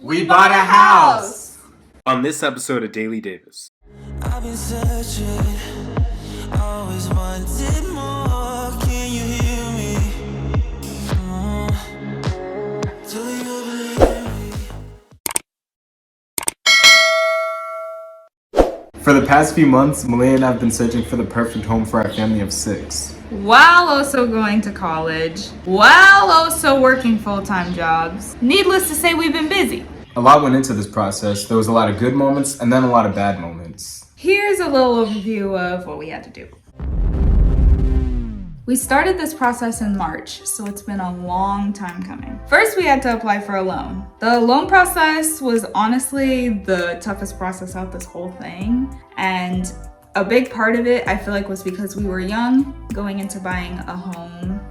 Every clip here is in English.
We bought a house! On this episode of Daily Davis. I've been searching, always wanted more. Can you hear me? Do you believe me? For the past few months, Malay and I have been searching for the perfect home for our family of 6. While also going to college, while also working full-time jobs. Needless to say, we've been busy. A lot went into this process. There was a lot of good moments and then a lot of bad moments. Here's a little overview of what we had to do. We started this process in March, so it's been a long time coming. First, we had to apply for a loan. The loan process was honestly the toughest process out this whole thing. And a big part of it, I feel like, was because we were young. Going into buying a home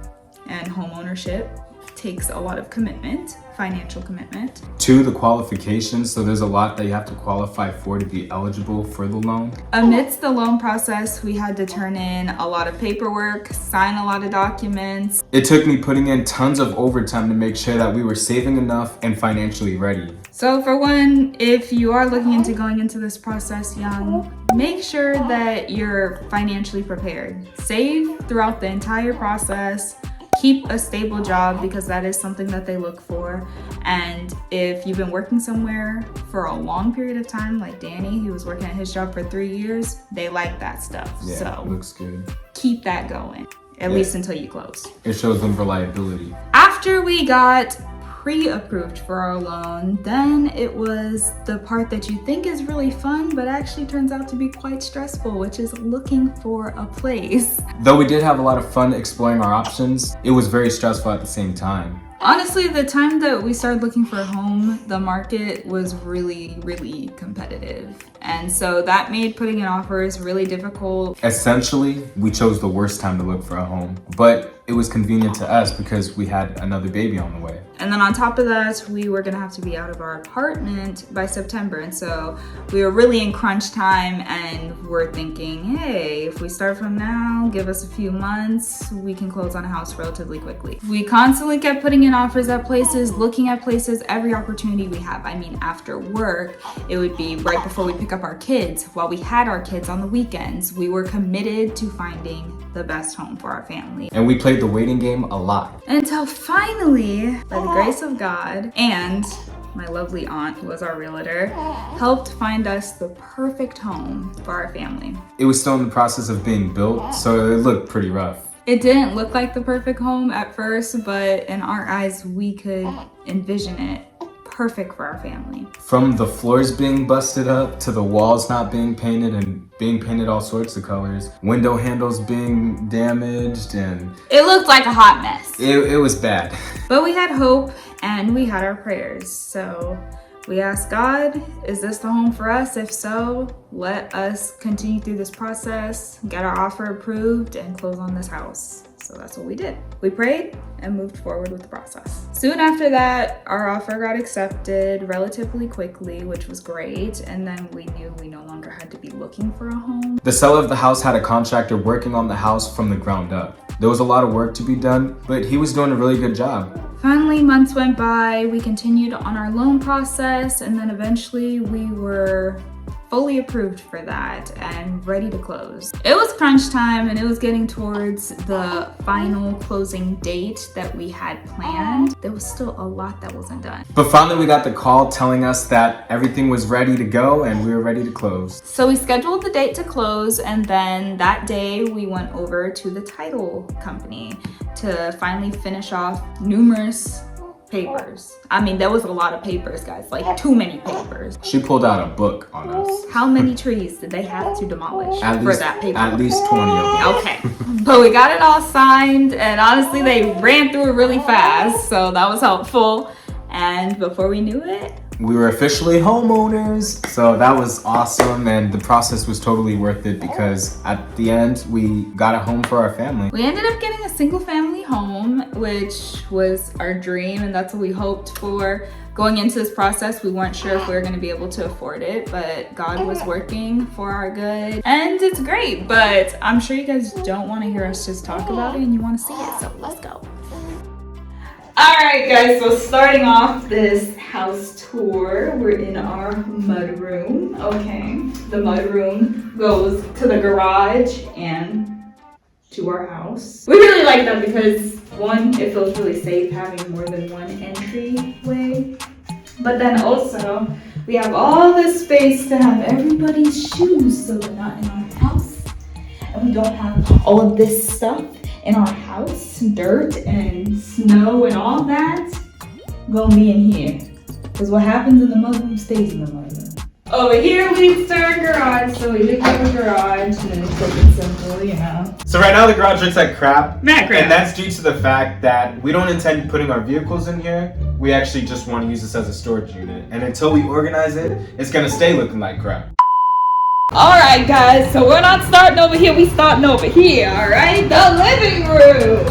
and home ownership takes a lot of commitment, financial commitment. 2, the qualifications. So there's a lot that you have to qualify for to be eligible for the loan. Amidst the loan process, we had to turn in a lot of paperwork, sign a lot of documents. It took me putting in tons of overtime to make sure that we were saving enough and financially ready. So for one, if you are looking into going into this process young, make sure that you're financially prepared. Save throughout the entire process. Keep a stable job because that is something that they look for. And if you've been working somewhere for a long period of time, like Danny, he was working at his job for 3 years, they like that stuff. Yeah, so looks good. Keep that going, at least until you close. It shows them reliability. After we got pre-approved for our loan, then it was the part that you think is really fun, but actually turns out to be quite stressful, which is looking for a place. Though we did have a lot of fun exploring our options, it was very stressful at the same time. Honestly, the time that we started looking for a home, the market was really, really competitive. And so that made putting in offers really difficult. Essentially, we chose the worst time to look for a home, but it was convenient to us because we had another baby on the way. And then on top of that, we were gonna have to be out of our apartment by September. And so we were really in crunch time and we're thinking, hey, if we start from now, give us a few months, we can close on a house relatively quickly. We constantly kept putting in offers at places, looking at places, every opportunity we have. I mean, after work, it would be right before we pick up our kids. While we had our kids on the weekends, we were committed to finding the best home for our family. And we played the waiting game a lot. Until finally, by the grace of God and my lovely aunt, who was our realtor, helped find us the perfect home for our family. It was still in the process of being built, so it looked pretty rough. It didn't look like the perfect home at first, but in our eyes, we could envision it perfect for our family. From the floors being busted up to the walls not being painted and being painted all sorts of colors, window handles being damaged, and it looked like a hot mess. It was bad. But we had hope and we had our prayers. So we asked God, is this the home for us? If so, let us continue through this process, get our offer approved, and close on this house. So that's what we did. We prayed and moved forward with the process. Soon after that, our offer got accepted relatively quickly, which was great. And then we knew we no longer had to be looking for a home. The seller of the house had a contractor working on the house from the ground up. There was a lot of work to be done, but he was doing a really good job. Finally, months went by, we continued on our loan process, and then eventually we were fully approved for that and ready to close. It was crunch time and it was getting towards the final closing date that we had planned. There was still a lot that wasn't done. But finally we got the call telling us that everything was ready to go and we were ready to close. So we scheduled the date to close, and then that day we went over to the title company to finally finish off numerous papers. I mean, there was a lot of papers, guys, like too many papers. She pulled out a book on us. How many trees did they have to demolish for that paper? At least 20 of them. Okay, but we got it all signed, and honestly, they ran through it really fast, so that was helpful. And before we knew it, we were officially homeowners, so that was awesome, and the process was totally worth it because at the end we got a home for our family. we ended up getting a single family home, which was our dream, and that's what we hoped for. Going into this process, we weren't sure if we were going to be able to afford it, but God was working for our good, and it's great. But I'm sure you guys don't want to hear us just talk about it and you want to see it, so let's go. Alright guys, so starting off this house tour, we're in our mudroom, okay? The mudroom goes to the garage and to our house. We really like that because one, it feels really safe having more than one entryway. But then also, we have all this space to have everybody's shoes so we're not in our house. And we don't have all of this stuff in our house, dirt and snow and all that, gonna be in here. Because what happens in the mudroom stays in the mudroom. Over here leads to our garage, so we do have a garage, and it's quick and simple, you know. So right now the garage looks like crap. Mad crap. And that's due to the fact that we don't intend putting our vehicles in here. We actually just want to use this as a storage unit. And until we organize it, it's gonna stay looking like crap. Alright guys, so we're not starting over here, we starting over here, alright? The living room!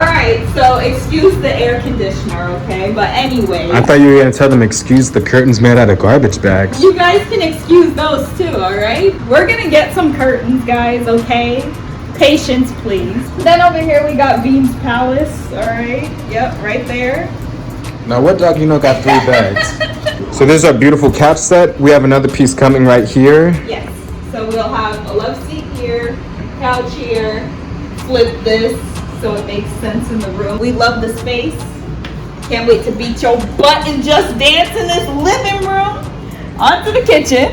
Alright, so excuse the air conditioner, okay? But anyway. I thought you were gonna tell them excuse the curtains made out of garbage bags. You guys can excuse those too, alright? We're gonna get some curtains, guys, okay? Patience, please. Then over here we got Beam's Palace, alright? Yep, right there. Now what dog you know got 3 beds? So this is our beautiful couch set. We have another piece coming right here. Yes, so we'll have a love seat here, couch here, flip this so it makes sense in the room. We love the space. Can't wait to beat your butt and just dance in this living room. Onto the kitchen.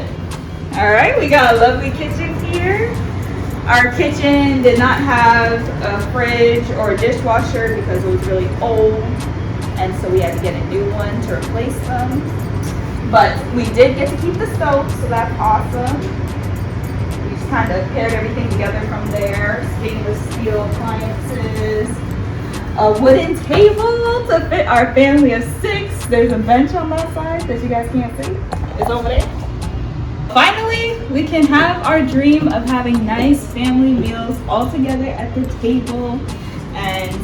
All right, we got a lovely kitchen here. Our kitchen did not have a fridge or a dishwasher because it was really old. And so we had to get a new one to replace them. But we did get to keep the stove, so that's awesome. We just kind of paired everything together from there. Stainless steel appliances. A wooden table to fit our family of 6. There's a bench on that side that you guys can't see. It's over there. Finally, we can have our dream of having nice family meals all together at the table. And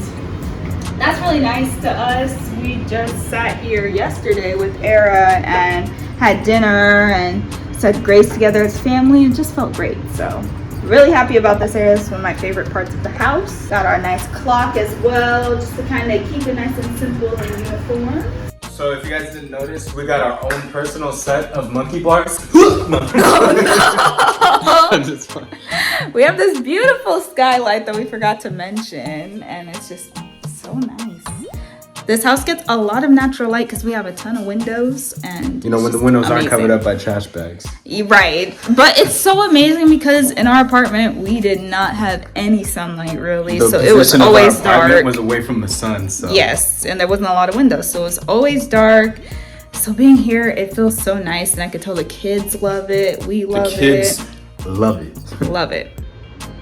that's really nice to us. We just sat here yesterday with Era and had dinner and said grace together as family and just felt great. So really happy about this area. It's one of my favorite parts of the house. Got our nice clock as well, just to kind of keep it nice and simple and uniform. So if you guys didn't notice, we got our own personal set of monkey bars. I'm just fine. We have this beautiful skylight that we forgot to mention, and it's just so nice. This house gets a lot of natural light because we have a ton of windows, and You know, when the windows aren't covered up by trash bags. Right, but it's so amazing because in our apartment we did not have any sunlight really, so it was always dark. It was away from the sun, so yes, and there wasn't a lot of windows, so it was always dark. So being here, it feels so nice, and I could tell the kids love it. We love it. The kids love it. Love it.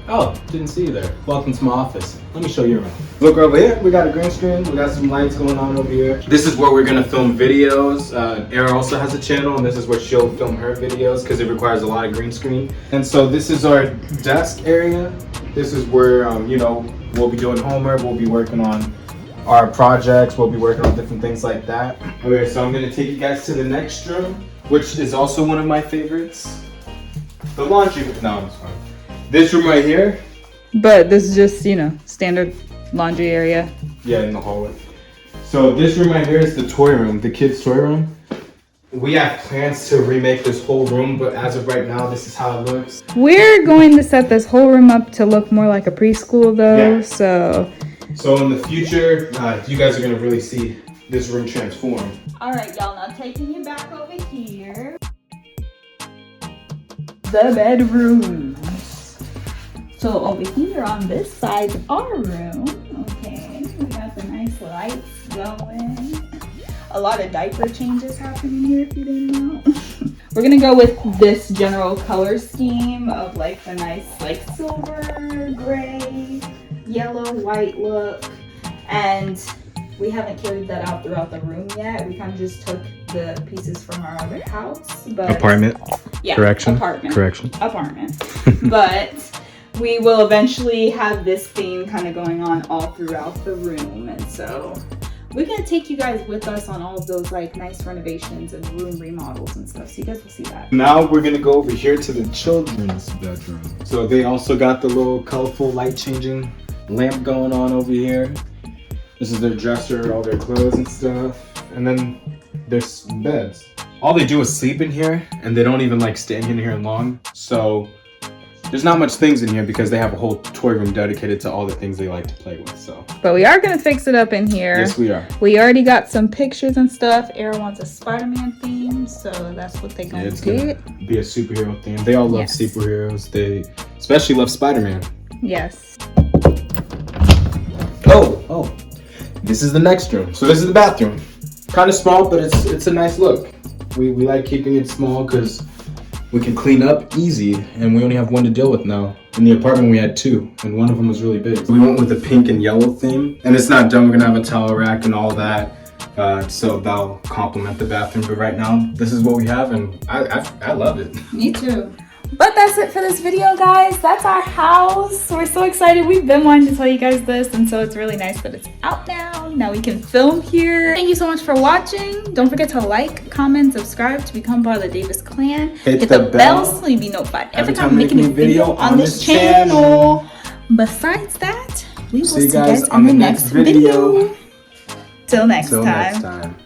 Oh, didn't see you there. Welcome to my office. Let me show you around. Look over here. We got a green screen. We got some lights going on over here. This is where we're gonna film videos. Era also has a channel, and this is where she'll film her videos because it requires a lot of green screen. And so this is our desk area. This is where you know, we'll be doing homework. We'll be working on our projects. We'll be working on different things like that. Okay, so I'm gonna take you guys to the next room, which is also one of my favorites. The laundry. No, it's fine. This room right here. But this is just, you know, standard laundry area. Yeah, in the hallway. So this room right here is the toy room, the kids' toy room. We have plans to remake this whole room, but as of right now, this is how it looks. We're going to set this whole room up to look more like a preschool though, Yeah. So in the future, you guys are gonna really see this room transform. All right, y'all, now taking you back over here. The bedrooms. So over here on this side of our room, okay, we got the nice lights going. A lot of diaper changes happening here if you didn't know. We're gonna go with this general color scheme of like the nice like silver, gray, yellow, white look. And we haven't carried that out throughout the room yet. We kind of just took the pieces from our other house. But Apartment. yeah, Correction. Apartment. Correction. Apartment. But we will eventually have this theme kind of going on all throughout the room. And so we're gonna take you guys with us on all of those like nice renovations and room remodels and stuff. So you guys will see that. Now we're gonna go over here to the children's bedroom. So they also got the little colorful light changing lamp going on over here. This is their dresser, all their clothes and stuff. And then there's beds. All they do is sleep in here, and they don't even like staying in here long. So there's not much things in here because they have a whole toy room dedicated to all the things they like to play with. So, but we are gonna fix it up in here. Yes, we are. We already got some pictures and stuff. Era wants a Spider-Man theme, so that's what they gonna get. Gonna be a superhero theme. They all love Yes. superheroes. They especially love Spider-Man. Yes. Oh, this is the next room. So this is the bathroom. Kind of small, but it's a nice look. We like keeping it small because we can clean up easy, and we only have one to deal with now. In the apartment we had two, and one of them was really big. We went with the pink and yellow theme, and it's not done. We're gonna have a towel rack and all that, so that'll complement the bathroom. But right now, this is what we have, and I love it. Me too. But that's it for this video, guys. That's our house. We're so excited. We've been wanting to tell you guys this, and so it's really nice that it's out now. Now we can film here. Thank you so much for watching. Don't forget to like, comment, subscribe to become part of the Davis clan. Hit the the bell bell so you'll be notified every time we I'm making a make a video video on on this this channel. Besides that, we will see you guys on in the next video. Till next time. time.